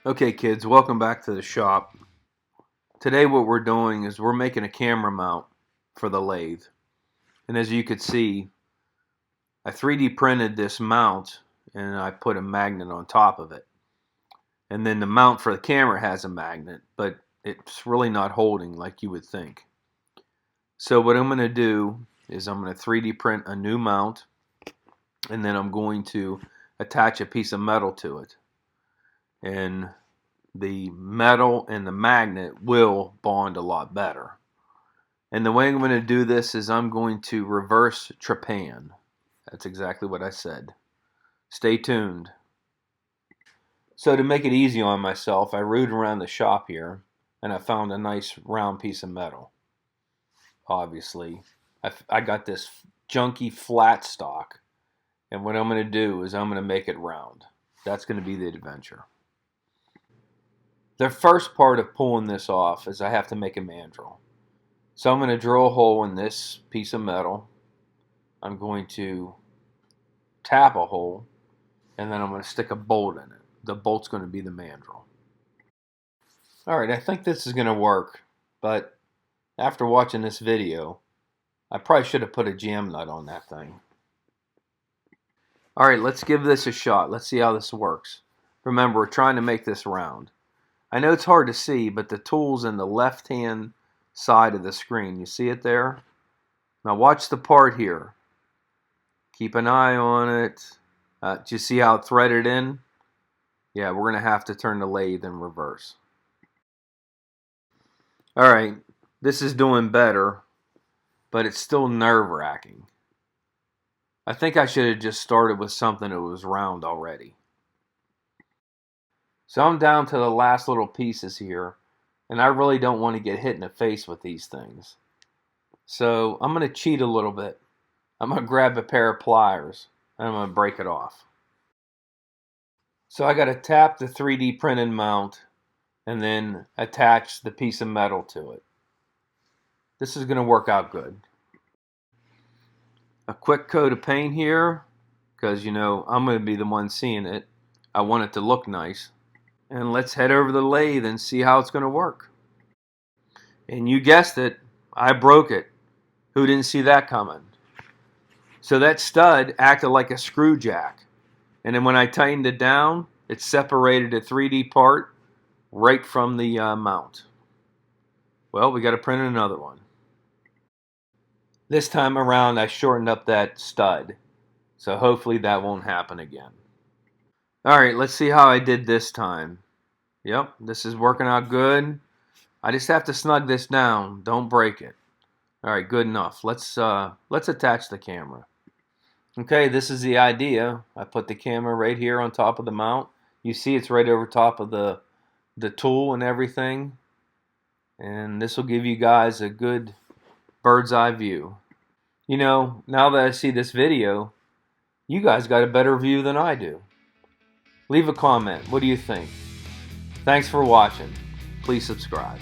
Okay kids, welcome back to the shop. Today what we're doing is we're making a camera mount for the lathe. And as you could see, I 3D printed this mount and I put a magnet on top of it. And then the mount for the camera has a magnet, but it's really not holding like you would think. So what I'm going to do is I'm going to 3D print a new mount, and then I'm going to attach a piece of metal to it. And the metal and the magnet will bond a lot better. And the way I'm going to do this is I'm going to reverse trepan. That's exactly what I said. Stay tuned. So to make it easy on myself, I rooted around the shop here and I found a nice round piece of metal. Obviously, I got this junky flat stock, and what I'm going to do is I'm going to make it round. That's going to be the adventure. The first part of pulling this off is I have to make a mandrel. So I'm going to drill a hole in this piece of metal. I'm going to tap a hole, and then I'm going to stick a bolt in it. The bolt's going to be the mandrel. Alright, I think this is going to work, but after watching this video, I probably should have put a jam nut on that thing. Alright, let's give this a shot. Let's see how this works. Remember, we're trying to make this round. I know it's hard to see, but the tool's in the left-hand side of the screen. You see it there? Now watch the part here. Keep an eye on it. Do you see how it threaded in? Yeah, we're going to have to turn the lathe in reverse. Alright, this is doing better, but it's still nerve-wracking. I think I should have just started with something that was round already. So I'm down to the last little pieces here, and I really don't want to get hit in the face with these things. So I'm going to cheat a little bit. I'm going to grab a pair of pliers, and I'm going to break it off. So I got to tap the 3D printed mount, and then attach the piece of metal to it. This is going to work out good. A quick coat of paint here, because you know I'm going to be the one seeing it. I want it to look nice. And let's head over to the lathe and see how it's going to work. And you guessed it, I broke it. Who didn't see that coming? So that stud acted like a screw jack. And then when I tightened it down, it separated a 3D part right from the mount. Well, we got to print another one. This time around, I shortened up that stud. So hopefully that won't happen again. Alright, let's see how I did this time. Yep, this is working out good. I just have to snug this down. Don't break it. Alright, good enough. Let's attach the camera. Okay, this is the idea. I put the camera right here on top of the mount. You see it's right over top of the tool and everything. And this will give you guys a good bird's eye view. You know, now that I see this video, you guys got a better view than I do. Leave a comment. What do you think? Thanks for watching. Please subscribe.